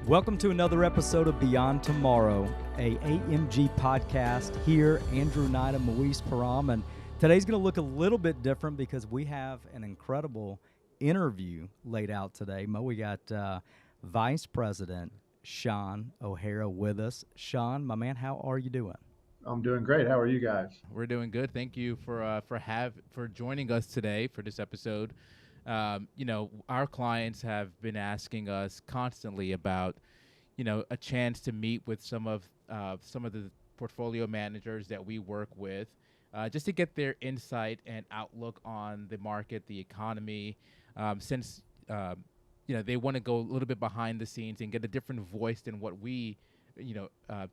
Welcome to another episode of Beyond Tomorrow, a AMG podcast here. Andrew Knight and Moise Param, and today's going to look a little bit different because we have an incredible interview laid out today. We got Vice President Shawn O'Hara with us. Shawn, my man, how are you doing? I'm doing great. How are you guys? We're doing good. Thank you for joining us today for this episode. Our clients have been asking us constantly about, a chance to meet with some of the portfolio managers that we work with, just to get their insight and outlook on the market, the economy, since they want to go a little bit behind the scenes and get a different voice than what we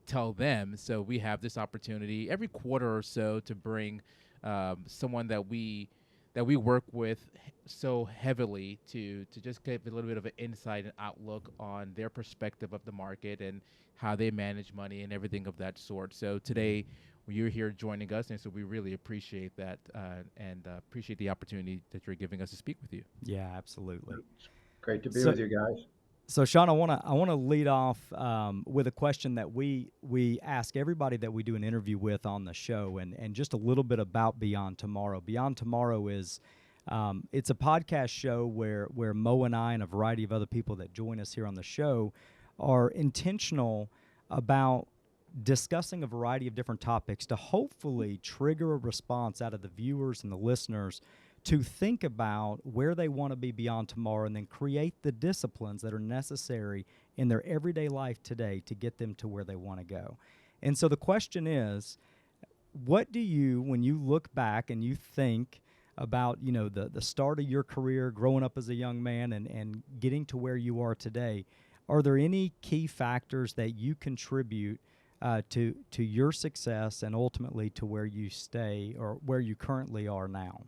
tell them. So we have this opportunity every quarter or so to bring someone that we work with so heavily to just get a little bit of an insight and outlook on their perspective of the market and how they manage money and everything of that sort. So today you're here joining us, and so we really appreciate that and appreciate the opportunity that you're giving us to speak with you. Yeah, absolutely. Great to be with you guys. So, Shawn, I want to lead off with a question that we ask everybody that we do an interview with on the show, and just a little bit about Beyond Tomorrow. Beyond Tomorrow is it's a podcast show where Mo and I and a variety of other people that join us here on the show are intentional about discussing a variety of different topics to hopefully trigger a response out of the viewers and the listeners to think about where they want to be beyond tomorrow and then create the disciplines that are necessary in their everyday life today to get them to where they want to go. And so the question is, what do you, when you look back and you think about, the start of your career, growing up as a young man and getting to where you are today, are there any key factors that you contribute to your success and ultimately to where you stay or where you currently are now?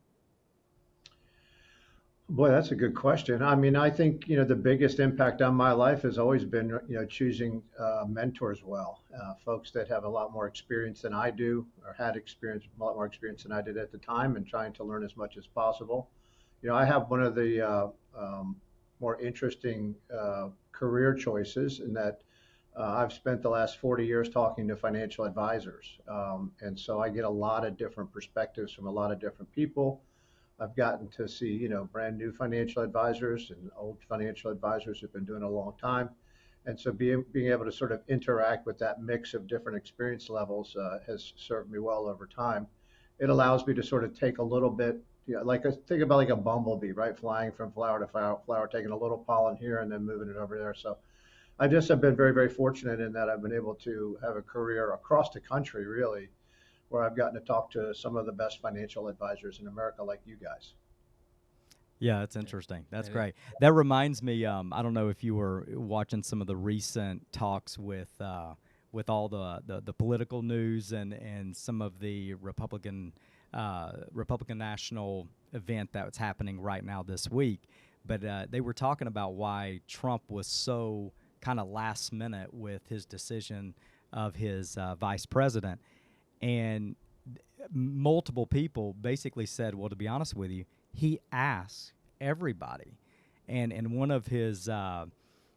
Boy, that's a good question. I mean, I think, the biggest impact on my life has always been, choosing mentors well, folks that have a lot more experience than I do or had a lot more experience than I did at the time, and trying to learn as much as possible. I have one of the more interesting career choices in that I've spent the last 40 years talking to financial advisors. And so I get a lot of different perspectives from a lot of different people. I've gotten to see, brand new financial advisors and old financial advisors who've been doing it a long time. And so being able to sort of interact with that mix of different experience levels has served me well over time. It allows me to sort of take a little bit, think about like a bumblebee, right? Flying from flower to flower, taking a little pollen here and then moving it over there. So I just have been very, very fortunate in that I've been able to have a career across the country, really, where I've gotten to talk to some of the best financial advisors in America, like you guys. Yeah, that's interesting. That's great. That reminds me. I don't know if you were watching some of the recent talks with all the political news and some of the Republican National event that's happening right now this week. But they were talking about why Trump was so kind of last minute with his decision of his vice president. And multiple people basically said, well, to be honest with you, he asked everybody. And one of his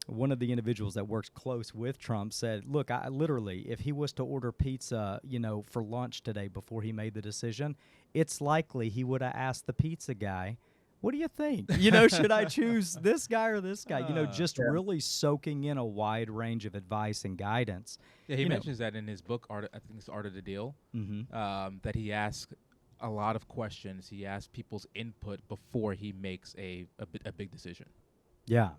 one of the individuals that works close with Trump said, look, I literally, if he was to order pizza, for lunch today before he made the decision, it's likely he would have asked the pizza guy, what do you think? Should I choose this guy or this guy? Really soaking in a wide range of advice and guidance. Yeah, he mentions that in his book, I think it's Art of the Deal, that he asks a lot of questions. He asks people's input before he makes a big decision. Yeah,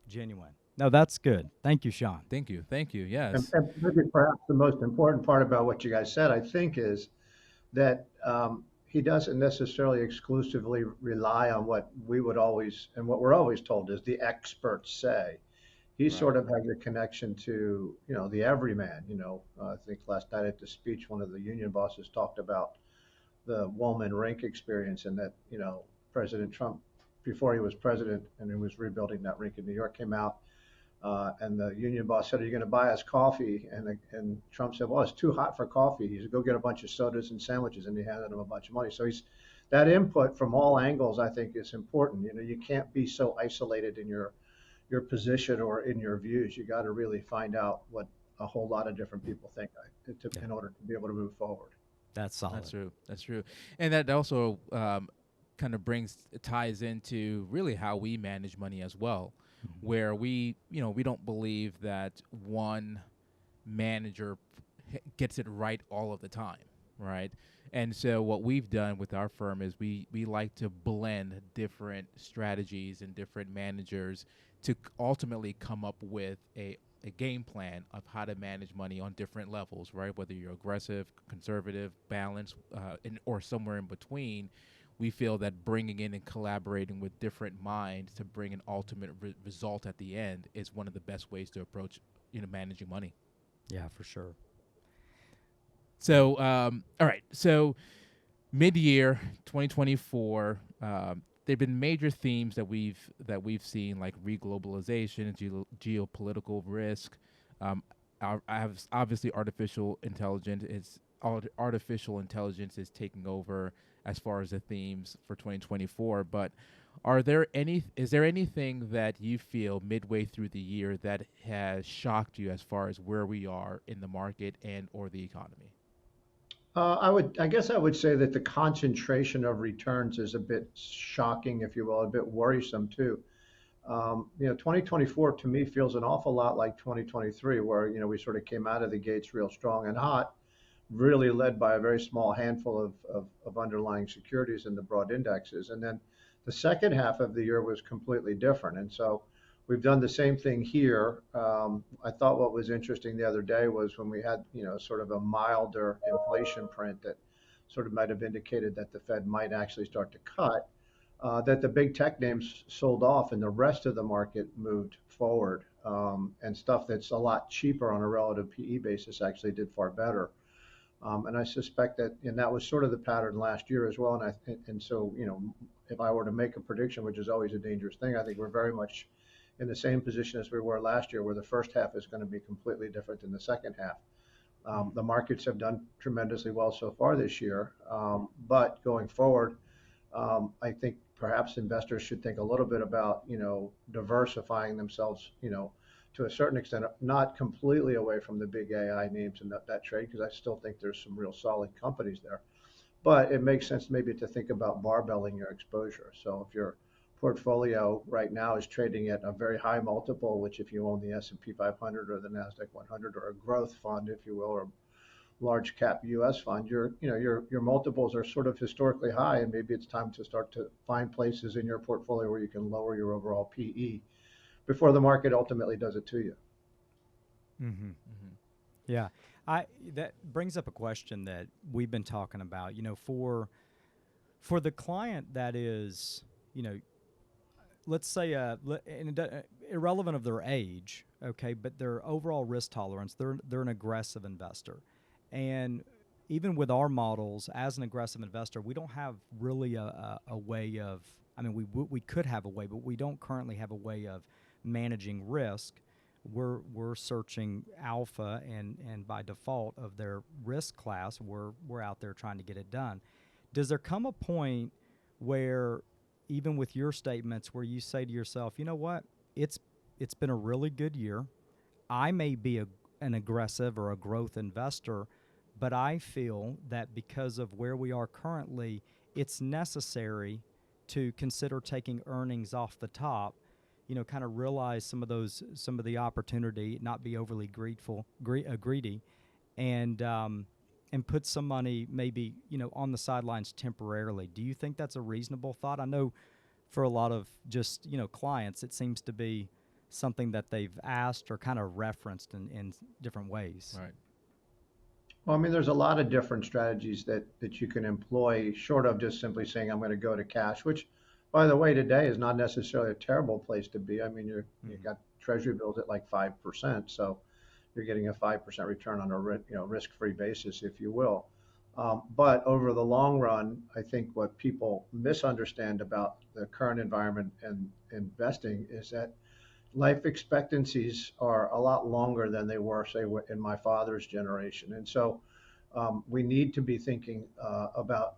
genuine. No, that's good. Thank you, Shawn. Thank you. Yes. And maybe perhaps the most important part about what you guys said, I think, is that he doesn't necessarily exclusively rely on what we're always told is the experts say. He sort of has a connection to, the everyman. I think last night at the speech, one of the union bosses talked about the Woolman rink experience, and that, President Trump, before he was president and he was rebuilding that rink in New York, came out and the union boss said, are you going to buy us coffee? And Trump said, well, it's too hot for coffee. He said, go get a bunch of sodas and sandwiches. And he handed him a bunch of money. So that input from all angles, I think, is important. You can't be so isolated in your your position or in your views. You got to really find out what a whole lot of different people think Yeah, in order to be able to move forward. that's solid. That's true. That's true. And that also kind of ties into really how we manage money as well, Mhm. where we don't believe that one manager gets it right all of the time, right? And so what we've done with our firm is we like to blend different strategies and different managers to ultimately come up with a game plan of how to manage money on different levels, right? Whether you're aggressive, conservative, balanced, or somewhere in between, we feel that bringing in and collaborating with different minds to bring an ultimate result at the end is one of the best ways to approach, managing money. Yeah, for sure. So, all right. So, mid-year 2024, there've been major themes that we've seen, like reglobalization, geopolitical risk. Obviously artificial intelligence is taking over as far as the themes for 2024. But is there anything that you feel midway through the year that has shocked you as far as where we are in the market and or the economy? I guess I would say that the concentration of returns is a bit shocking, if you will, a bit worrisome too. 2024 to me feels an awful lot like 2023, where, we sort of came out of the gates real strong and hot, really led by a very small handful of underlying securities in the broad indexes. And then the second half of the year was completely different. And so we've done the same thing here. I thought what was interesting the other day was when we had, sort of a milder inflation print that sort of might have indicated that the Fed might actually start to cut, that the big tech names sold off and the rest of the market moved forward. And stuff that's a lot cheaper on a relative PE basis actually did far better. And I suspect and that was sort of the pattern last year as well. And so, if I were to make a prediction, which is always a dangerous thing, I think we're very much in the same position as we were last year, where the first half is going to be completely different than the second half. The markets have done tremendously well so far this year, but going forward, I think perhaps investors should think a little bit about, diversifying themselves, to a certain extent, not completely away from the big AI names and that trade, because I still think there's some real solid companies there. But it makes sense maybe to think about barbelling your exposure. So if your portfolio right now is trading at a very high multiple, which if you own the S&P 500 or the Nasdaq 100 or a growth fund, if you will, or large cap US fund, your multiples are sort of historically high, and maybe it's time to start to find places in your portfolio where you can lower your overall PE before the market ultimately does it to you. Mm-hmm. Mm-hmm. Yeah, that brings up a question that we've been talking about. For the client that is, let's say, irrelevant of their age, okay, but their overall risk tolerance, they're an aggressive investor, and even with our models as an aggressive investor, we don't have really a way of. I mean, we could have a way, but we don't currently have a way of managing risk. We're searching alpha, and by default of their risk class, we're out there trying to get it done. Does there come a point where, even with your statements, where you say to yourself, you know what, it's been a really good year. I may be an aggressive or a growth investor, but I feel that because of where we are currently, it's necessary to consider taking earnings off the top, kind of realize some of the opportunity, not be overly greedy, and put some money maybe on the sidelines temporarily. Do you think that's a reasonable thought? I know for a lot of just clients, it seems to be something that they've asked or kind of referenced in different ways. Right. Well, I mean, there's a lot of different strategies that you can employ, short of just simply saying, I'm going to go to cash, which, by the way, today is not necessarily a terrible place to be. I mean, you've got treasury bills at like 5%. So you're getting a 5% return on a risk-free basis, if you will. But over the long run, I think what people misunderstand about the current environment and investing is that life expectancies are a lot longer than they were, say, in my father's generation. And so we need to be thinking about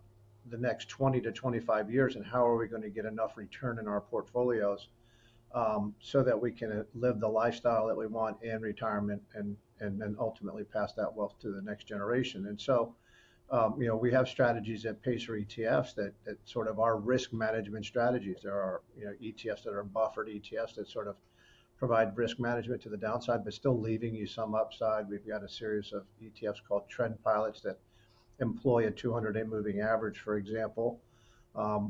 the next 20 to 25 years and how are we going to get enough return in our portfolios so that we can live the lifestyle that we want in retirement and then ultimately pass that wealth to the next generation. And so, we have strategies at Pacer ETFs that sort of are risk management strategies. There are, ETFs that are buffered ETFs that sort of provide risk management to the downside, but still leaving you some upside. We've got a series of ETFs called Trend Pilots that employ a 200-day moving average, for example,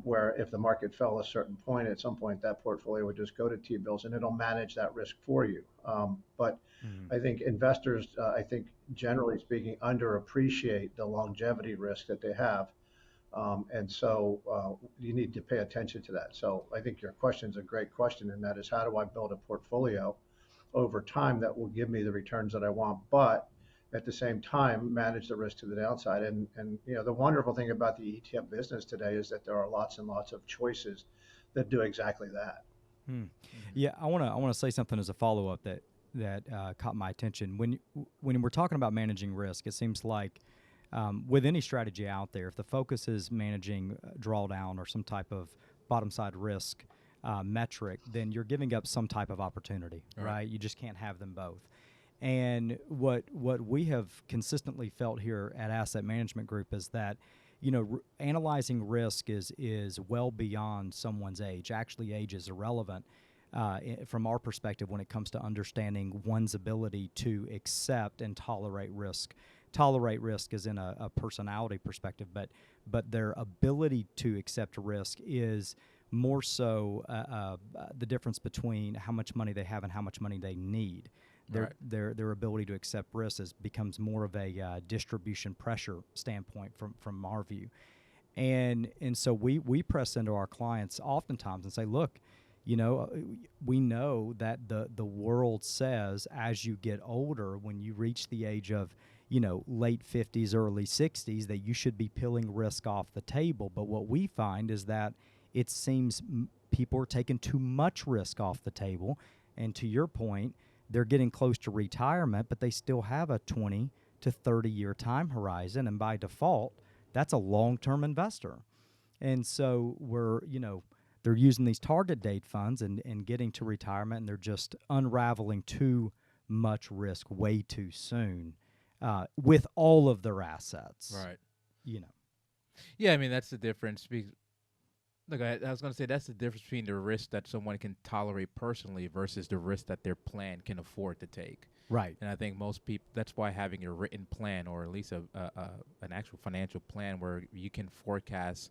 where if the market fell a certain point, at some point that portfolio would just go to T-bills and it'll manage that risk for you. But I think investors, generally speaking, underappreciate the longevity risk that they have. And so you need to pay attention to that. So I think your question is a great question, and that is, how do I build a portfolio over time that will give me the returns that I want, but at the same time manage the risk to the downside? And the wonderful thing about the ETF business today is that there are lots and lots of choices that do exactly that. Yeah, I want to say something as a follow up that caught my attention. When we're talking about managing risk, it seems like with any strategy out there, if the focus is managing drawdown or some type of bottom side risk metric, then you're giving up some type of opportunity, right? You just can't have them both. And what we have consistently felt here at Asset Management Group is that, analyzing risk is well beyond someone's age. Actually, age is irrelevant from our perspective when it comes to understanding one's ability to accept and tolerate risk. Tolerate risk is in a personality perspective, but their ability to accept risk is more so the difference between how much money they have and how much money they need. Their ability to accept risk becomes more of a distribution pressure standpoint from our view, and so we press into our clients oftentimes and say, look, we know that the world says as you get older, when you reach the age of late 50s, early 60s, that you should be peeling risk off the table. But what we find is that it seems people are taking too much risk off the table. And to your point, they're getting close to retirement, but they still have a 20 to 30 year time horizon. And by default, that's a long-term investor. And so they're using these target date funds and getting to retirement, and they're just unraveling too much risk way too soon. With all of their assets, right? Yeah, I mean, that's the difference. Look, I was going to say that's the difference between the risk that someone can tolerate personally versus the risk that their plan can afford to take. Right. And I think most people, that's why having a written plan, or at least an actual financial plan where you can forecast,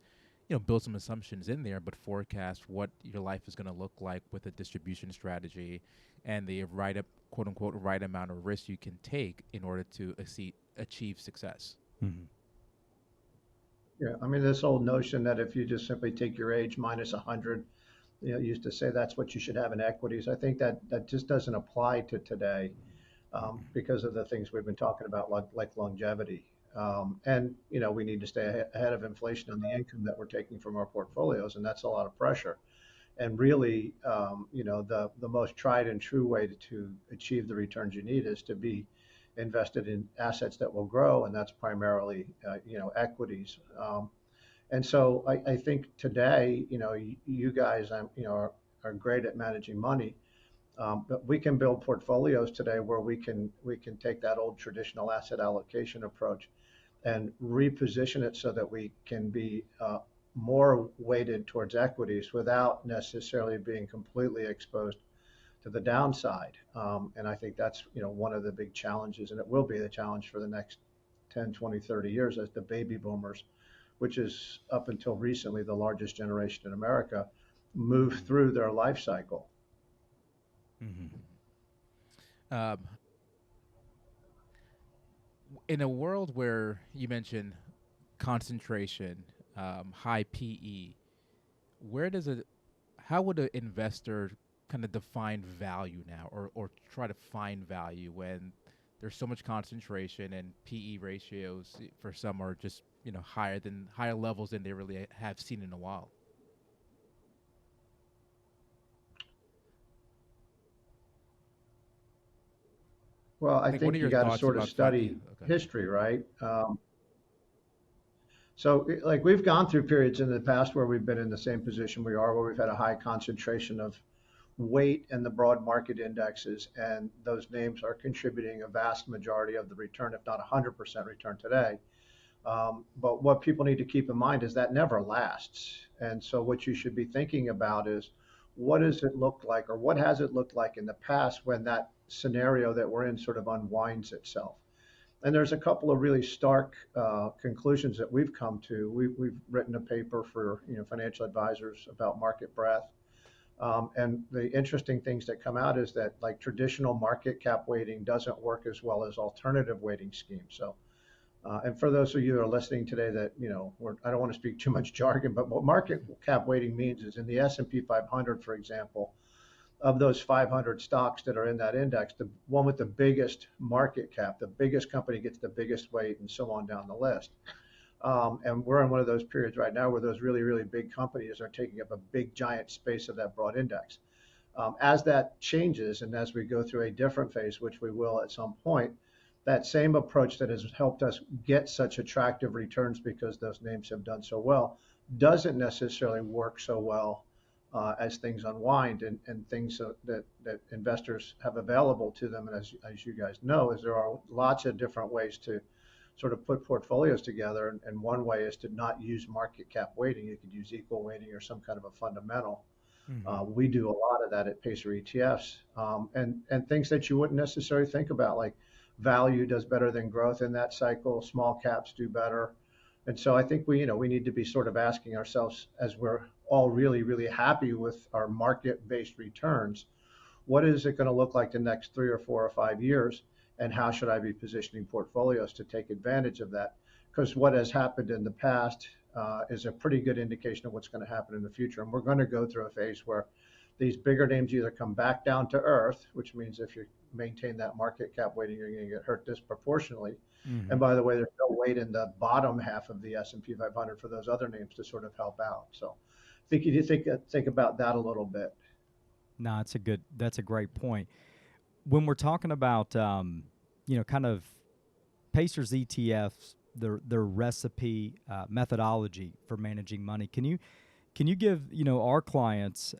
build some assumptions in there, but forecast what your life is going to look like with a distribution strategy and the quote unquote right amount of risk you can take in order to achieve success. Mm-hmm. Yeah, I mean, this old notion that if you just simply take your age minus 100, used to say that's what you should have in equities. I think that just doesn't apply to today because of the things we've been talking about, like longevity. And we need to stay ahead of inflation on the income that we're taking from our portfolios, and that's a lot of pressure. And really, the most tried and true way to achieve the returns you need is to be invested in assets that will grow, and that's primarily, equities. And so I think today, you guys, are great at managing money, but we can build portfolios today where we can take that old traditional asset allocation approach and reposition it so that we can be more weighted towards equities without necessarily being completely exposed to the downside. And I think that's, one of the big challenges, and it will be the challenge for the next 10, 20, 30 years as the baby boomers, which is up until recently the largest generation in America, move through their life cycle. Mm-hmm. In a world where you mentioned concentration, high PE, how would an investor kind of define value now, or try to find value when there's so much concentration and PE ratios for some are just higher levels than they really have seen in a while? Well, I think you got to sort of study history, right? So, like, we've gone through periods in the past where we've been in the same position we are, where we've had a high concentration of weight in the broad market indexes, and those names are contributing a vast majority of the return, if not 100% return today. But what people need to keep in mind is that never lasts. And so what you should be thinking about is what does it look like, or what has it looked like in the past when that scenario that we're in sort of unwinds itself. And there's a couple of really stark conclusions that we've come to. We've written a paper for financial advisors about market breadth. And the interesting things that come out is that like traditional market cap weighting doesn't work as well as alternative weighting schemes. So and for those of you who are listening today that, I don't want to speak too much jargon, but what market cap weighting means is in the S&P 500, for example, of those 500 stocks that are in that index, the one with the biggest market cap, the biggest company gets the biggest weight and so on down the list. And we're in one of those periods right now where those really, really big companies are taking up a big giant space of that broad index. As that changes and as we go through a different phase, which we will at some point, that same approach that has helped us get such attractive returns because those names have done so well doesn't necessarily work so well as things unwind and things that investors have available to them. And as you guys know, is there are lots of different ways to sort of put portfolios together. And one way is to not use market cap weighting. You could use equal weighting or some kind of a fundamental. We do a lot of that at Pacer ETFs, and things that you wouldn't necessarily think about, like value does better than growth in that cycle. Small caps do better. And so I think we need to be sort of asking ourselves, as we're all really, really happy with our market-based returns, what is it going to look like the next 3 or 4 or 5 years? And how should I be positioning portfolios to take advantage of that? Because what has happened in the past is a pretty good indication of what's going to happen in the future. And we're going to go through a phase where these bigger names either come back down to earth, which means if you maintain that market cap weighting, you're going to get hurt disproportionately. And by the way, there's no weight in the bottom half of the S&P 500 for those other names to sort of help out. So I think you need to think about that a little bit. No, that's a great point. When we're talking about, kind of Pacer's ETFs, their recipe methodology for managing money, can you give our clients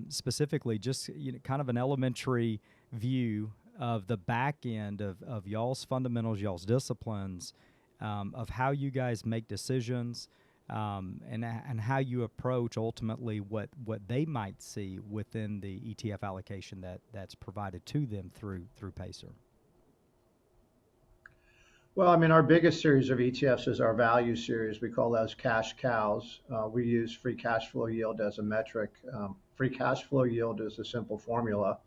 specifically just kind of an elementary view of the back end of y'all's fundamentals, y'all's disciplines, of how you guys make decisions, and how you approach ultimately what they might see within the ETF allocation that's provided to them through Pacer? Well, I mean, our biggest series of ETFs is our value series. We call those cash cows. We use free cash flow yield as a metric. Free cash flow yield is a simple formula.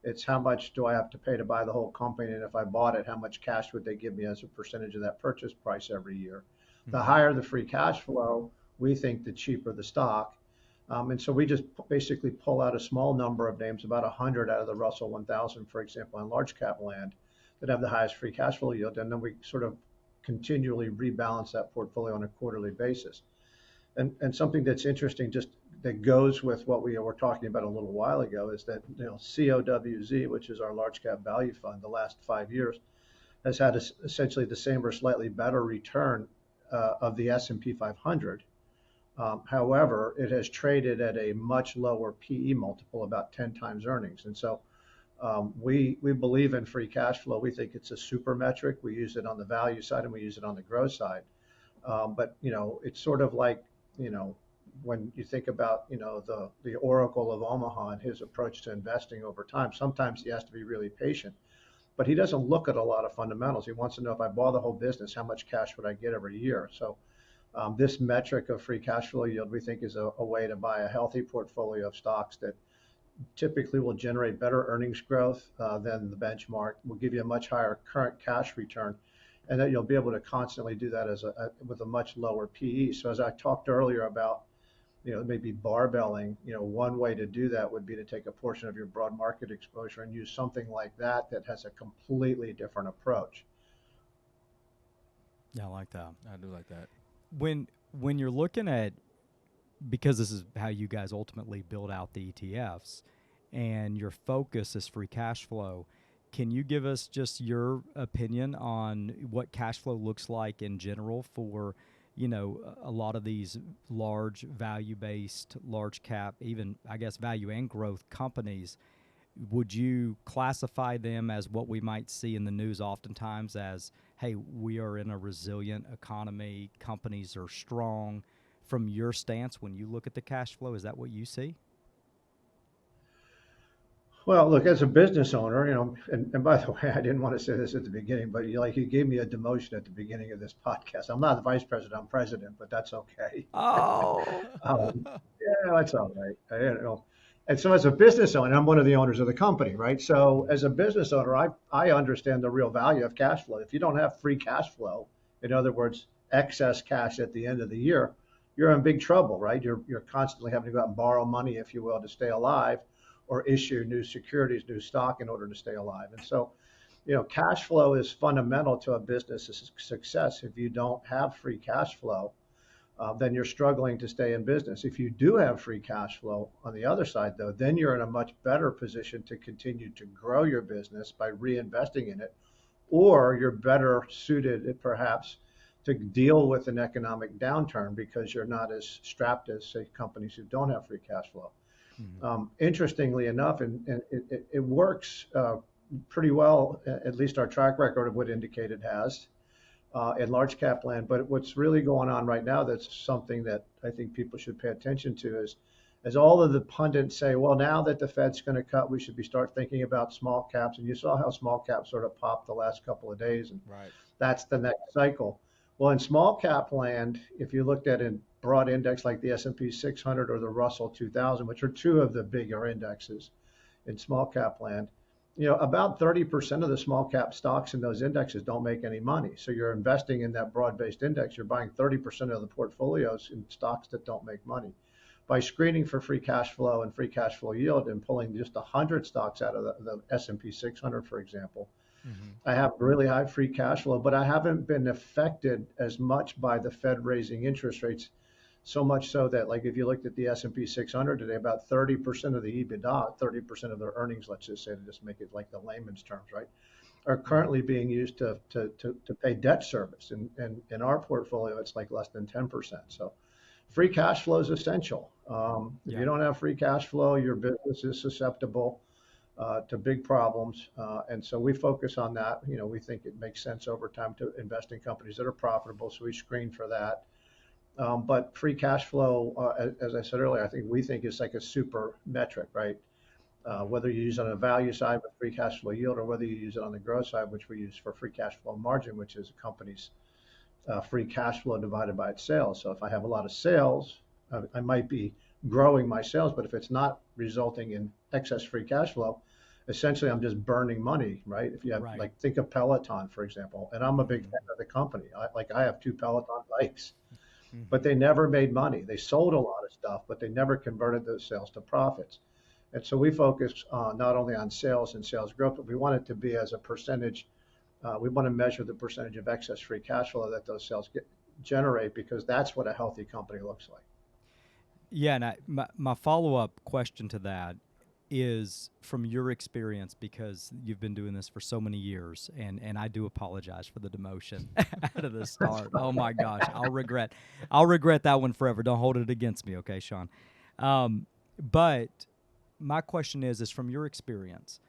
It's how much do I have to pay to buy the whole company, and if I bought it, how much cash would they give me as a percentage of that purchase price every year? The higher the free cash flow, we think the cheaper the stock. And so we just basically pull out a small number of names, about 100 out of the Russell 1000, for example, in large cap land, that have the highest free cash flow yield, and then we sort of continually rebalance that portfolio on a quarterly basis. And something that's interesting, just that goes with what we were talking about a little while ago, is that COWZ, which is our large cap value fund, the last 5 years has had essentially the same or slightly better return of the S&P 500. However, it has traded at a much lower PE multiple, about 10 times earnings. And so we believe in free cash flow. We think it's a super metric. We use it on the value side and we use it on the growth side. But it's sort of like when you think about the Oracle of Omaha and his approach to investing over time. Sometimes he has to be really patient, but he doesn't look at a lot of fundamentals. He wants to know, if I bought the whole business, how much cash would I get every year? So this metric of free cash flow yield, we think, is a way to buy a healthy portfolio of stocks that typically will generate better earnings growth than the benchmark, will give you a much higher current cash return, and that you'll be able to constantly do that with a much lower PE. So as I talked earlier about, maybe barbelling, one way to do that would be to take a portion of your broad market exposure and use something like that has a completely different approach. Yeah, I like that. I do like that. When you're looking at, because this is how you guys ultimately build out the ETFs, and your focus is free cash flow, can you give us just your opinion on what cash flow looks like in general for a lot of these large value-based, large cap, even I guess value and growth companies, would you classify them as what we might see in the news oftentimes as, hey, we are in a resilient economy, companies are strong? From your stance, when you look at the cash flow, is that what you see? Well, look, as a business owner, and by the way, I didn't want to say this at the beginning, but you gave me a demotion at the beginning of this podcast. I'm not the vice president, I'm president, but that's okay. Oh, Um, yeah, that's all right. And so as a business owner, I'm one of the owners of the company, right? So as a business owner, I understand the real value of cash flow. If you don't have free cash flow, in other words, excess cash at the end of the year, you're in big trouble, right? You're constantly having to go out and borrow money, if you will, to stay alive, or issue new securities, new stock in order to stay alive. And so, cash flow is fundamental to a business's success. If you don't have free cash flow, then you're struggling to stay in business. If you do have free cash flow on the other side, though, then you're in a much better position to continue to grow your business by reinvesting in it, or you're better suited, perhaps, to deal with an economic downturn because you're not as strapped as, say, companies who don't have free cash flow. Interestingly enough, and it works pretty well, at least our track record would indicate it has, in large cap land. But what's really going on right now, that's something that I think people should pay attention to, is as all of the pundits say, well, now that the Fed's going to cut, we should be start thinking about small caps. And you saw how small caps sort of popped the last couple of days, and Right. that's the next cycle. Well, in small cap land, if you looked at a broad index like the S&P 600 or the Russell 2000, which are two of the bigger indexes in small cap land, about 30% of the small cap stocks in those indexes don't make any money. So you're investing in that broad-based index, you're buying 30% of the portfolios in stocks that don't make money. By screening for free cash flow and free cash flow yield and pulling just 100 stocks out of the S&P 600, for example, I have really high free cash flow, but I haven't been affected as much by the Fed raising interest rates. So much so that, like, if you looked at the S&P 600 today, about 30% of the EBITDA, 30% of their earnings, let's just say, to just make it like the layman's terms, right, are currently being used to pay debt service. And in our portfolio, it's like less than 10%. So free cash flow is essential. If you don't have free cash flow, your business is susceptible to big problems. And so we focus on that. We think it makes sense over time to invest in companies that are profitable. So we screen for that. But free cash flow, as I said earlier, we think is like a super metric, right? Whether you use it on the value side with free cash flow yield, or whether you use it on the growth side, which we use for free cash flow margin, which is a company's free cash flow divided by its sales. So if I have a lot of sales, I might be growing my sales, but if it's not resulting in excess free cash flow, essentially I'm just burning money, right? If you have, like, think of Peloton, for example, and I'm a big fan of the company. I have 2 Peloton bikes, but they never made money. They sold a lot of stuff, but they never converted those sales to profits. And so we focus not only on sales and sales growth, but we want it to be as a percentage. We want to measure the percentage of excess free cash flow that those sales generate, because that's what a healthy company looks like. Yeah, and my follow-up question to that is, from your experience, because you've been doing this for so many years, and I do apologize for the demotion out of the start. Oh my gosh, I'll regret that one forever. Don't hold it against me, okay, Sean? But my question is from your experience,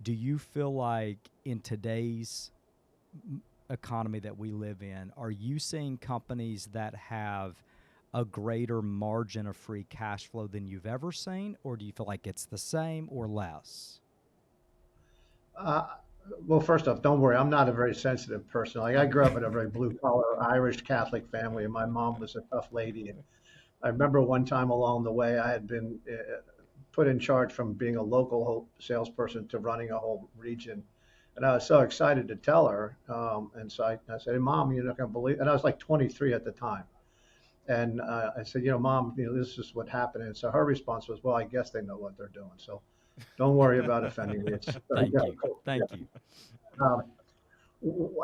do you feel like in today's economy that we live in, are you seeing companies that have a greater margin of free cash flow than you've ever seen, or do you feel like it's the same or less? Well, first off, don't worry. I'm not a very sensitive person. Like, I grew up in a very blue collar Irish Catholic family, and my mom was a tough lady. And I remember one time along the way, I had been put in charge from being a local salesperson to running a whole region. And I was so excited to tell her. And so I said, hey, Mom, you're not going to believe. And I was like 23 at the time. And I said, Mom, this is what happened. And so her response was, well, I guess they know what they're doing. So don't worry about offending me. Thank you.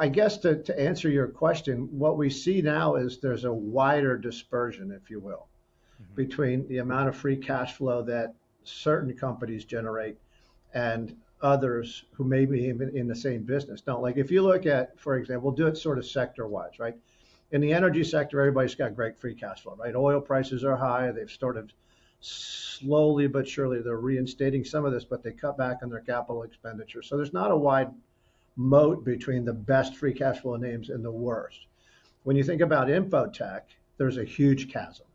I guess to answer your question, what we see now is there's a wider dispersion, if you will, between the amount of free cash flow that certain companies generate and others who may be even in the same business don't. Like, if you look at, for example, we'll do it sort of sector wise, right? In the energy sector, everybody's got great free cash flow, right? Oil prices are high. They've started slowly but surely, they're reinstating some of this, but they cut back on their capital expenditure. So there's not a wide moat between the best free cash flow names and the worst. When you think about infotech, there's a huge chasm,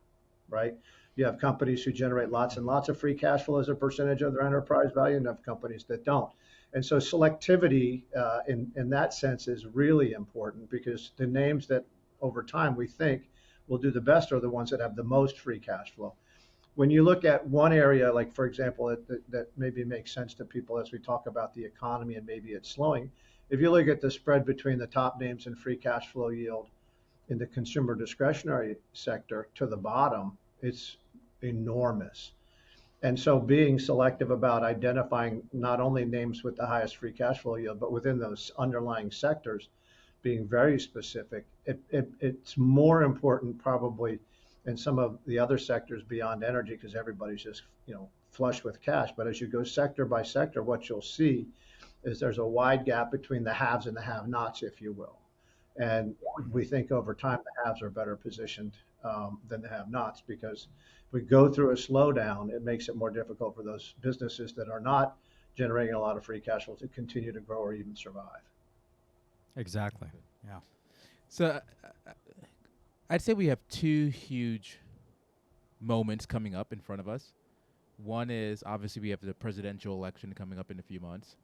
right? You have companies who generate lots and lots of free cash flow as a percentage of their enterprise value, and you have companies that don't. And so selectivity in that sense is really important, because the names that over time we think will do the best are the ones that have the most free cash flow. When you look at one area, like for example, that maybe makes sense to people as we talk about the economy and maybe it's slowing, if you look at the spread between the top names and free cash flow yield in the consumer discretionary sector to the bottom, it's enormous. And so being selective about identifying not only names with the highest free cash flow yield, but within those underlying sectors, being very specific, it's more important probably in some of the other sectors beyond energy, because everybody's just flush with cash. But as you go sector by sector, what you'll see is there's a wide gap between the haves and the have-nots, if you will. And we think over time the haves are better positioned than the have-nots, because if we go through a slowdown, it makes it more difficult for those businesses that are not generating a lot of free cash flow to continue to grow or even survive. Exactly. Yeah. So I'd say we have two huge moments coming up in front of us. One is obviously we have the presidential election coming up in a few months,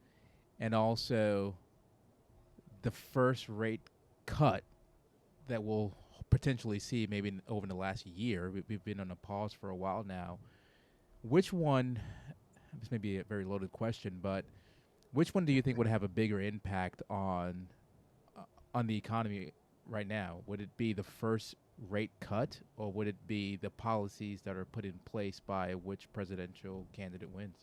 and also the first rate cut that we'll potentially see maybe over the last year. We've been on a pause for a while now. Which one, this may be a very loaded question, but which one do you think would have a bigger impact on the economy right now? Would it be the first rate cut, or would it be the policies that are put in place by which presidential candidate wins?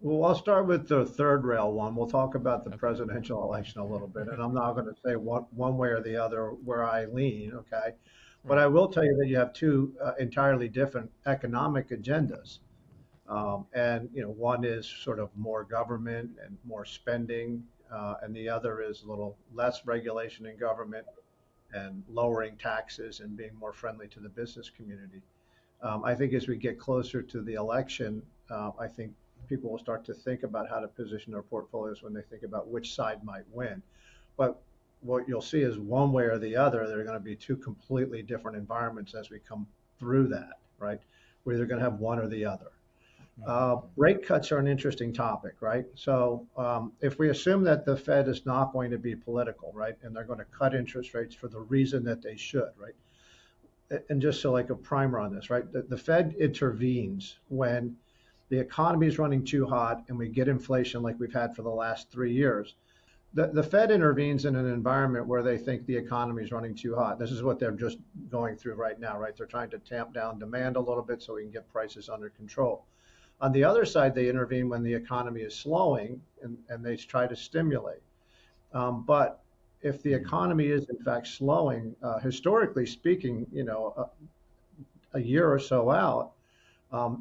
Well, I'll start with the third rail one. We'll talk about the presidential election a little bit, and I'm not going to say one way or the other where I lean, okay? But I will tell you that you have two entirely different economic agendas. And one is sort of more government and more spending, and the other is a little less regulation in government and lowering taxes and being more friendly to the business community. I think as we get closer to the election, I think people will start to think about how to position their portfolios when they think about which side might win. But what you'll see is one way or the other, there are going to be two completely different environments as we come through that, right? We're either going to have one or the other. Rate cuts are an interesting topic, right? So if we assume that the Fed is not going to be political, right, and they're going to cut interest rates for the reason that they should, right? And just so like a primer on this, right, the Fed intervenes when the economy is running too hot and we get inflation like we've had for the last 3 years. The Fed intervenes in an environment where they think the economy is running too hot. This is what they're just going through right now, right? They're trying to tamp down demand a little bit so we can get prices under control. On the other side, they intervene when the economy is slowing and they try to stimulate. But if the economy is in fact slowing, historically speaking, a year or so out,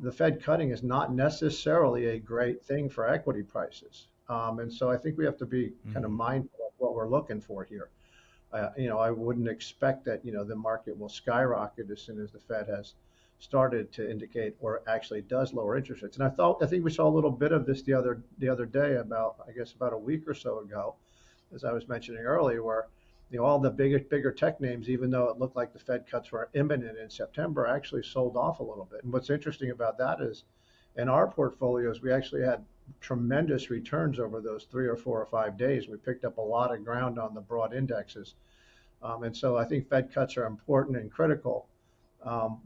the Fed cutting is not necessarily a great thing for equity prices. And so I think we have to be kind of mindful of what we're looking for here. I wouldn't expect that, the market will skyrocket as soon as the Fed has started to indicate or actually does lower interest rates. And I think we saw a little bit of this the other day about a week or so ago, as I was mentioning earlier, where all the bigger tech names, even though it looked like the Fed cuts were imminent in September, actually sold off a little bit. And what's interesting about that is in our portfolios, we actually had tremendous returns over those 3 or 4 or 5 days. We picked up a lot of ground on the broad indexes. And so I think Fed cuts are important and critical.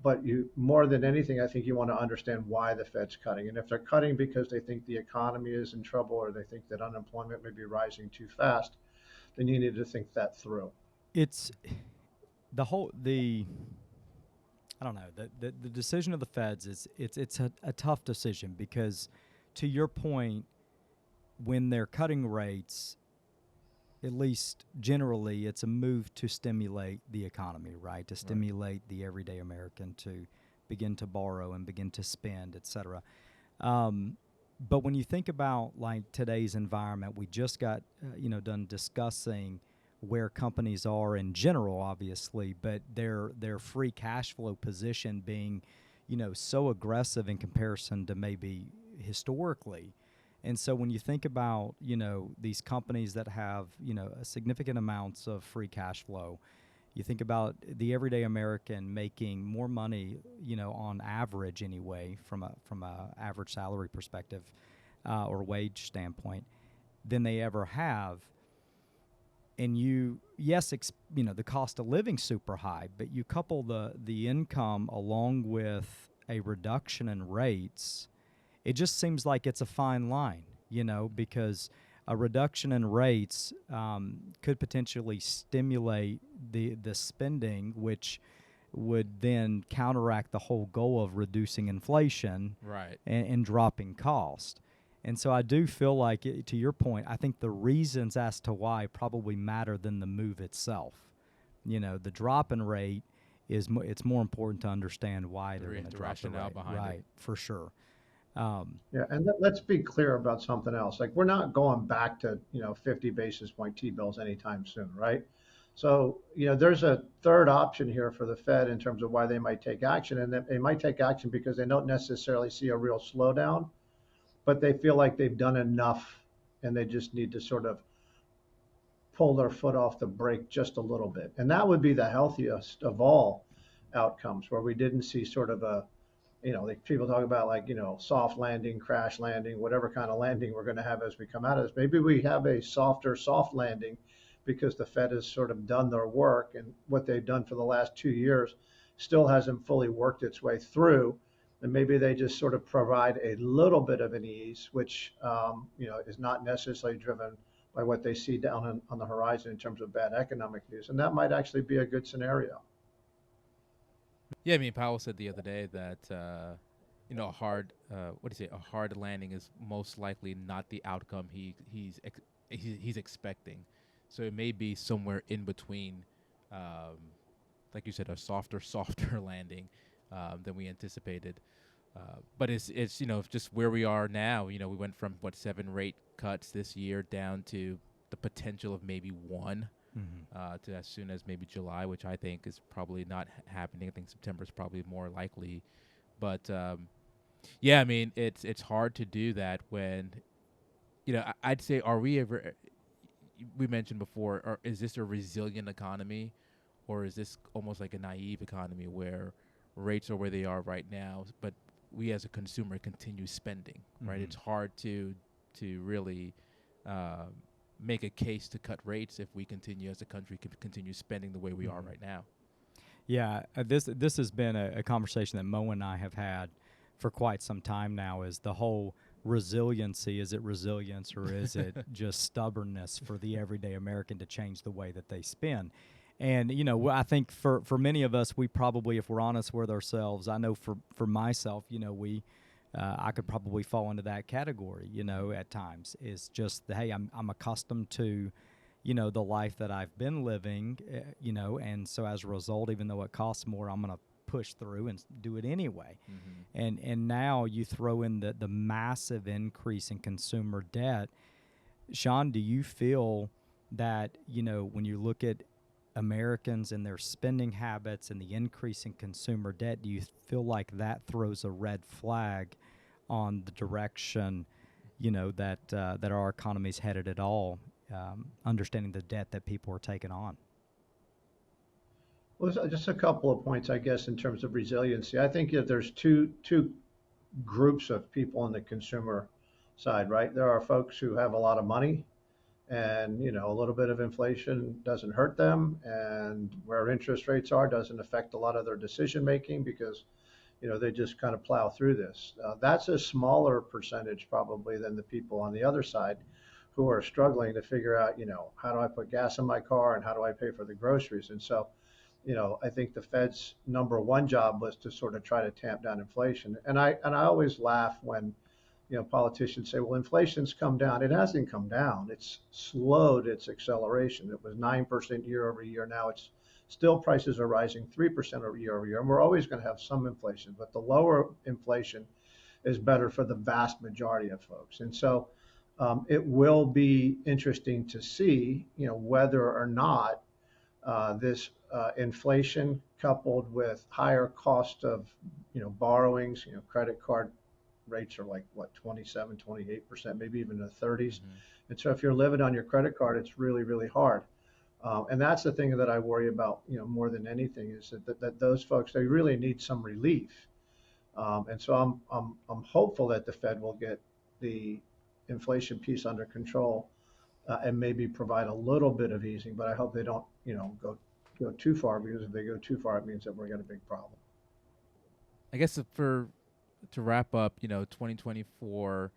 But more than anything, I think you want to understand why the Fed's cutting. And if they're cutting because they think the economy is in trouble or they think that unemployment may be rising too fast, then you need to think that through. It's I don't know, the decision of the Feds is it's a tough decision, because to your point, when they're cutting rates, at least generally, it's a move to stimulate the economy, right? To stimulate the everyday American to begin to borrow and begin to spend, et cetera. But when you think about like today's environment, we just got done discussing where companies are in general, obviously, but their free cash flow position being, so aggressive in comparison to maybe historically. And so when you think about, these companies that have, a significant amounts of free cash flow, you think about the everyday American making more money, on average anyway, from a average salary perspective or wage standpoint, than they ever have. And the cost of living super high, but you couple the income along with a reduction in rates, it just seems like it's a fine line, because a reduction in rates could potentially stimulate the spending, which would then counteract the whole goal of reducing inflation, Right. and dropping cost. And so I do feel like, to your point, I think the reasons as to why probably matter than the move itself. The drop in rate it's more important to understand why they're going to drop the rationale rate. behind it. Right, for sure. Yeah, and let's be clear about something else. Like we're not going back to 50 basis point T-bills anytime soon, right? So there's a third option here for the Fed in terms of why they might take action, and they might take action because they don't necessarily see a real slowdown, but they feel like they've done enough, and they just need to sort of pull their foot off the brake just a little bit, and that would be the healthiest of all outcomes, where we didn't see sort of a like people talk about like, soft landing, crash landing, whatever kind of landing we're going to have as we come out of this. Maybe we have a softer soft landing because the Fed has sort of done their work, and what they've done for the last 2 years still hasn't fully worked its way through. And maybe they just sort of provide a little bit of an ease, which, is not necessarily driven by what they see down on the horizon in terms of bad economic news. And that might actually be a good scenario. Yeah, I mean, Powell said the other day that a hard a hard landing is most likely not the outcome he's expecting. So it may be somewhere in between, like you said, a softer landing than we anticipated. But it's just where we are now. We went from 7 rate cuts this year down to the potential of maybe one. To as soon as maybe July, which I think is probably not happening. I think September is probably more likely. But yeah, I mean, it's hard to do that when, I'd say, are we ever? We mentioned before, or is this a resilient economy, or is this almost like a naive economy where rates are where they are right now, but we as a consumer continue spending, right? It's hard to really make a case to cut rates if we continue as a country continue spending the way we are right now. Yeah, this has been a conversation that Mo and I have had for quite some time now, is the whole resiliency. Is it resilience, or is it just stubbornness for the everyday American to change the way that they spend? And, I think for many of us, we probably, if we're honest with ourselves, I know for myself, I could probably fall into that category, at times. It's just, hey, I'm accustomed to, the life that I've been living, and so as a result, even though it costs more, I'm going to push through and do it anyway. And now you throw in the massive increase in consumer debt. Sean, do you feel that, when you look at Americans and their spending habits and the increase in consumer debt, do you feel like that throws a red flag on the direction, that our economy's headed at all, understanding the debt that people are taking on? Well, just a couple of points, I guess, in terms of resiliency. I think that there's two groups of people on the consumer side, right? There are folks who have a lot of money, and a little bit of inflation doesn't hurt them, and where interest rates are doesn't affect a lot of their decision making because they just kind of plow through this. That's a smaller percentage probably than the people on the other side who are struggling to figure out, how do I put gas in my car and how do I pay for the groceries? And so, I think the Fed's number one job was to sort of try to tamp down inflation. And I always laugh when politicians say, well, inflation's come down. It hasn't come down. It's slowed its acceleration. It was 9% year over year. Now it's still, prices are rising 3% year over year. And we're always going to have some inflation, but the lower inflation is better for the vast majority of folks. And so, It will be interesting to see, whether or not this inflation coupled with higher cost of, borrowings, credit card rates are like what, 27, 28%, maybe even in the 30s. Mm-hmm. And so if you're living on your credit card, it's really, really hard. And that's the thing that I worry about, more than anything is that those folks, they really need some relief. And so I'm hopeful that the Fed will get the inflation piece under control and maybe provide a little bit of easing, but I hope they don't, go too far, because if they go too far, it means that we're got a big problem. I guess to wrap up, 2024.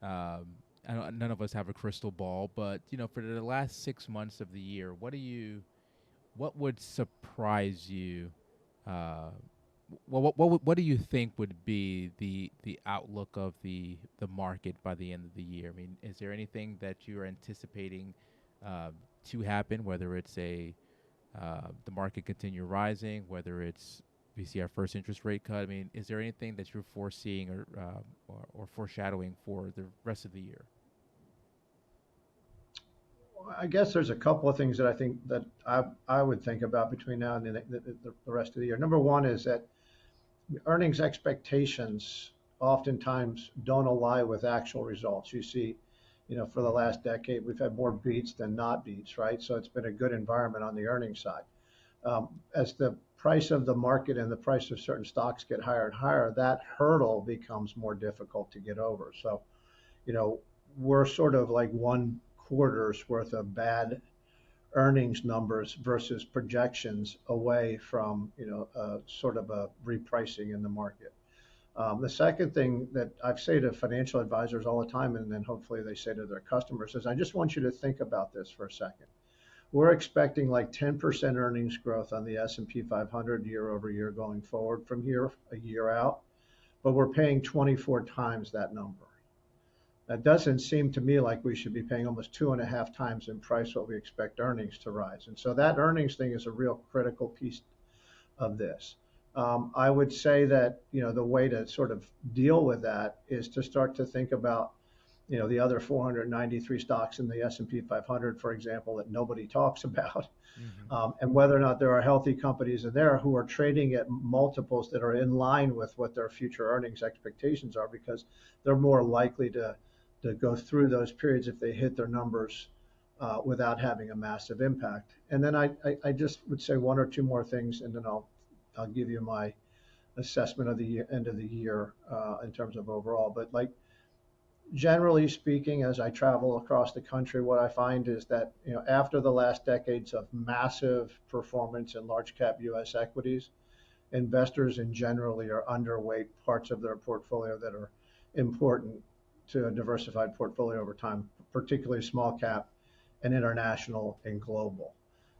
None of us have a crystal ball, but for the last 6 months of the year, what would surprise you? What do you think would be the outlook of the market by the end of the year? I mean, is there anything that you're anticipating to happen? Whether it's the market continue rising, whether it's we see our first interest rate cut. I mean, is there anything that you're foreseeing or foreshadowing for the rest of the year? I guess there's a couple of things that I think that I would think about between now and the rest of the year. Number one is that earnings expectations oftentimes don't align with actual results. You see, for the last decade, we've had more beats than not beats, right? So it's been a good environment on the earnings side. As the price of the market and the price of certain stocks get higher and higher, that hurdle becomes more difficult to get over. So, we're sort of like one quarter's worth of bad earnings numbers versus projections away from, sort of a repricing in the market. The second thing that I've said to financial advisors all the time, and then hopefully they say to their customers, is I just want you to think about this for a second. We're expecting like 10% earnings growth on the S&P 500 year over year going forward from here a year out, but we're paying 24 times that number. That doesn't seem to me like we should be paying almost 2.5 times in price what we expect earnings to rise. And so that earnings thing is a real critical piece of this. I would say that, the way to sort of deal with that is to start to think about, the other 493 stocks in the S&P 500, for example, that nobody talks about, and whether or not there are healthy companies in there who are trading at multiples that are in line with what their future earnings expectations are, because they're more likely to go through those periods if they hit their numbers without having a massive impact. And then I just would say one or two more things, and then I'll give you my assessment of the end of the year in terms of overall. But like, generally speaking, as I travel across the country, what I find is that, after the last decades of massive performance in large cap U.S. equities, investors in generally are underweight parts of their portfolio that are important to a diversified portfolio over time, particularly small cap and international and global.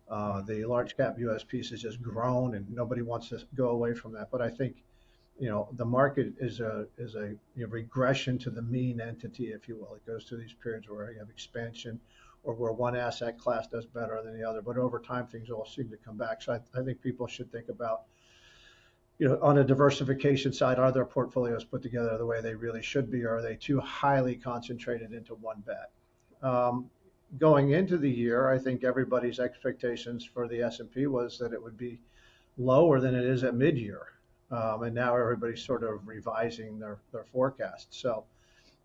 The large cap U.S. piece has just grown, and nobody wants to go away from that. But I think, the market is a regression to the mean entity, if you will. It goes through these periods where you have expansion or where one asset class does better than the other. But over time, things all seem to come back. So I think people should think about, on a diversification side, are their portfolios put together the way they really should be, or are they too highly concentrated into one bet? Going into the year, I think everybody's expectations for the S&P was that it would be lower than it is at mid-year. And now everybody's sort of revising their forecast. So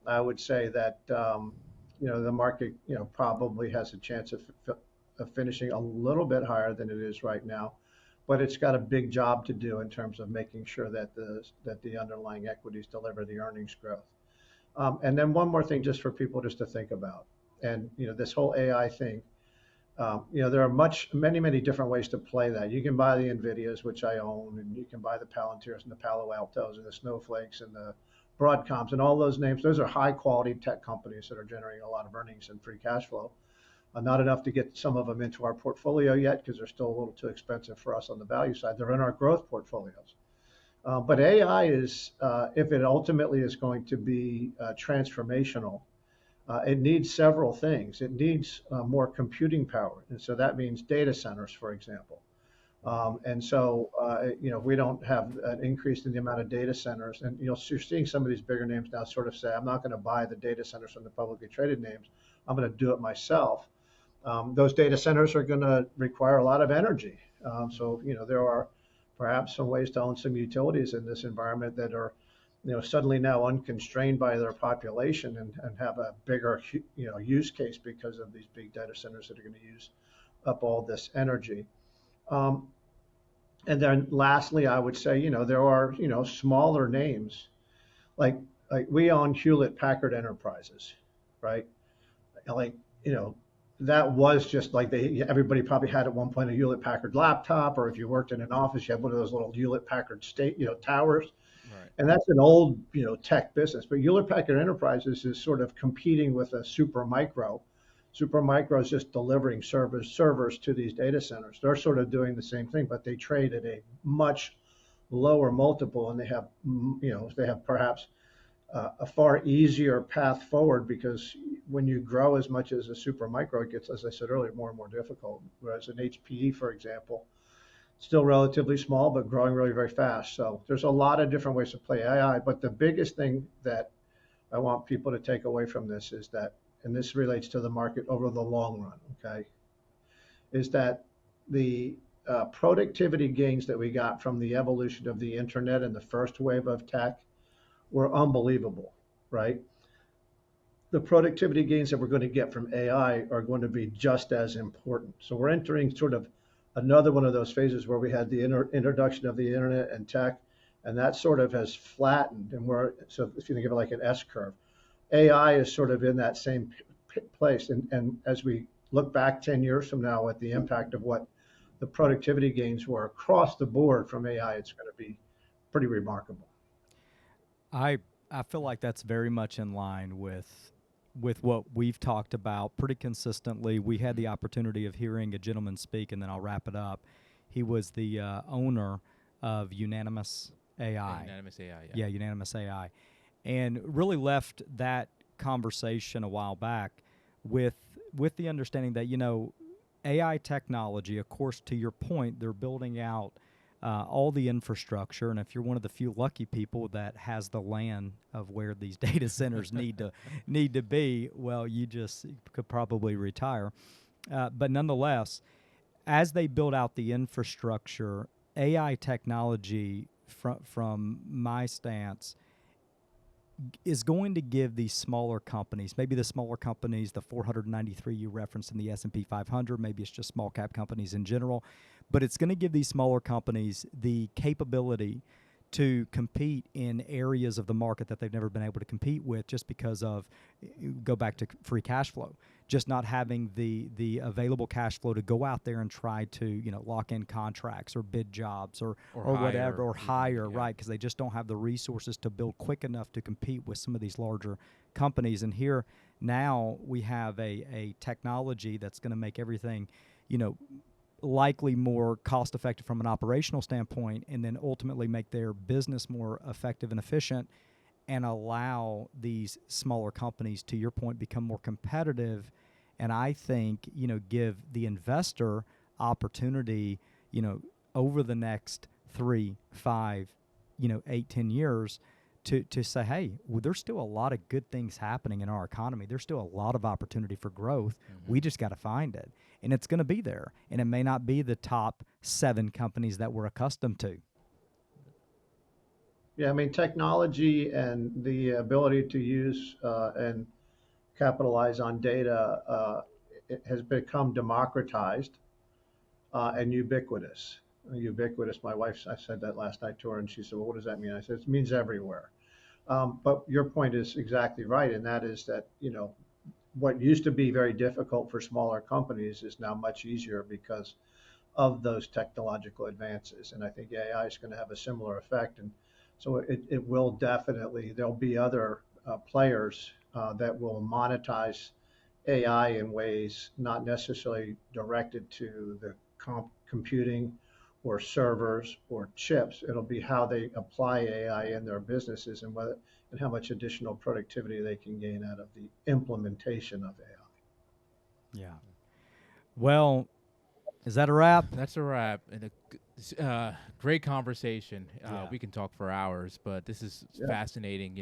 I would say that, the market, probably has a chance of finishing a little bit higher than it is right now, but it's got a big job to do in terms of making sure that the underlying equities deliver the earnings growth. And then one more thing just for people just to think about. And, this whole AI thing, there are many different ways to play that. You can buy the NVIDIAs, which I own, and you can buy the Palantirs and the Palo Altos and the Snowflakes and the Broadcoms and all those names. Those are high quality tech companies that are generating a lot of earnings and free cash flow. Not enough to get some of them into our portfolio yet, because they're still a little too expensive for us on the value side. They're in our growth portfolios. But AI is, if it ultimately is going to be transformational, it needs several things. It needs more computing power. And so that means data centers, for example. And so, if we don't have an increase in the amount of data centers, and you're seeing some of these bigger names now sort of say, I'm not going to buy the data centers from the publicly traded names. I'm going to do it myself. Those data centers are going to require a lot of energy. So, there are perhaps some ways to own some utilities in this environment that are, suddenly now unconstrained by their population and have a bigger, use case because of these big data centers that are going to use up all this energy. Um, and then lastly, I would say, there are, smaller names like we own Hewlett Packard Enterprises, right? Like, you know, that was just like everybody probably had at one point a Hewlett Packard laptop, or if you worked in an office, you had one of those little Hewlett Packard towers. Right. And that's an old, tech business. But Hewlett Packard Enterprises is sort of competing with a Super Micro. Super Micro is just delivering servers to these data centers. They're sort of doing the same thing, but they trade at a much lower multiple, and they have perhaps a far easier path forward, because when you grow as much as a Super Micro, it gets, as I said earlier, more and more difficult. Whereas an HPE, for example, still relatively small, but growing really very fast. So there's a lot of different ways to play AI. But the biggest thing that I want people to take away from this is that, and this relates to the market over the long run, okay, is that the productivity gains that we got from the evolution of the internet and the first wave of tech were unbelievable, right? The productivity gains that we're going to get from AI are going to be just as important. So we're entering sort of another one of those phases where we had the introduction of the internet and tech, and that sort of has flattened. And so if you think of it like an S curve, AI is sort of in that same place. And as we look back 10 years from now at the impact of what the productivity gains were across the board from AI, it's going to be pretty remarkable. I feel like that's very much in line with what we've talked about pretty consistently. We had the opportunity of hearing a gentleman speak, and then I'll wrap it up. He was the owner of Unanimous AI. Unanimous AI, Yeah, Unanimous AI. And really left that conversation a while back with the understanding that, AI technology, of course, to your point, they're building out all the infrastructure, and if you're one of the few lucky people that has the land of where these data centers need to be, well, you just could probably retire. But nonetheless, as they build out the infrastructure, AI technology, from my stance, is going to give these smaller companies, maybe the smaller companies, the 493 you referenced in the S&P 500, maybe it's just small cap companies in general, but it's going to give these smaller companies the capability to compete in areas of the market that they've never been able to compete with, just because of, go back to free cash flow, just not having the available cash flow to go out there and try to lock in contracts or bid jobs or whatever, or hire, right? Because they just don't have the resources to build quick enough to compete with some of these larger companies. And here now we have a technology that's going to make everything, likely more cost effective from an operational standpoint, and then ultimately make their business more effective and efficient, and allow these smaller companies, to your point, become more competitive. And I think, give the investor opportunity, over the next 3, 5, 8, 10 years to say, hey, there's still a lot of good things happening in our economy. There's still a lot of opportunity for growth. Mm-hmm. We just got to find it. And it's going to be there. And it may not be the top 7 companies that we're accustomed to. Yeah, I mean, technology and the ability to use and capitalize on data it has become democratized and ubiquitous. Ubiquitous. My wife, I said that last night to her, and she said, well, what does that mean? I said, it means everywhere. But your point is exactly right, and that is that, what used to be very difficult for smaller companies is now much easier because of those technological advances. And I think AI is going to have a similar effect. And so it will definitely, there'll be other players that will monetize AI in ways not necessarily directed to the computing or servers or chips. It'll be how they apply AI in their businesses, and how much additional productivity they can gain out of the implementation of AI. Yeah. Well, Is that a wrap? That's a wrap. And great conversation. Yeah. We can talk for hours, but this is Yeah. fascinating.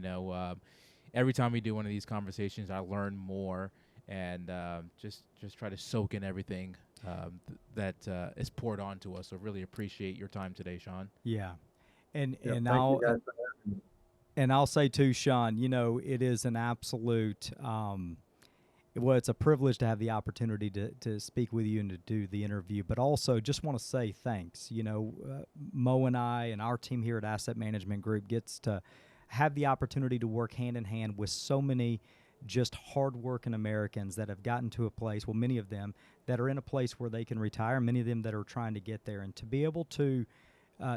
Every time we do one of these conversations, I learn more and just try to soak in everything that is poured onto us. So really appreciate your time today, Sean. Yeah. And Yeah, and thank I'll you guys for having me. and I'll say too, Sean, it is an absolute well, it's a privilege to have the opportunity to speak with you and to do the interview, but also just want to say thanks. Mo and I and our team here at Asset Management Group gets to have the opportunity to work hand in hand with so many just hardworking Americans that have gotten to a place, well, many of them that are in a place where they can retire, many of them that are trying to get there, and to be able to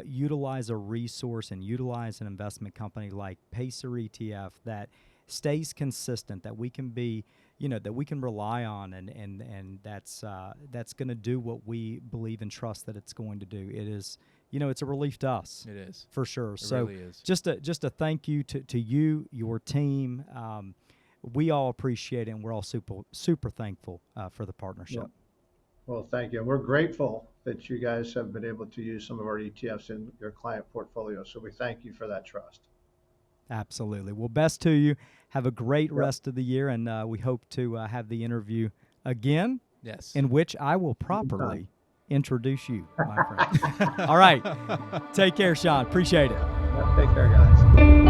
utilize a resource and utilize an investment company like Pacer ETF that stays consistent, that we can be, that we can rely on, and that's going to do what we believe and trust that it's going to do. It is, it's a relief to us. It is. For sure. It So really is. just a thank you to you, your team. We all appreciate it, and we're all super thankful for the partnership. Well, well, thank you. We're grateful that you guys have been able to use some of our ETFs in your client portfolio. So we thank you for that trust. Absolutely. Well, best to you. Have a great rest of the year, and we hope to have the interview again, Yes. in which I will properly introduce you, my friend. All right. Take care, Sean. Appreciate it. Take care, guys.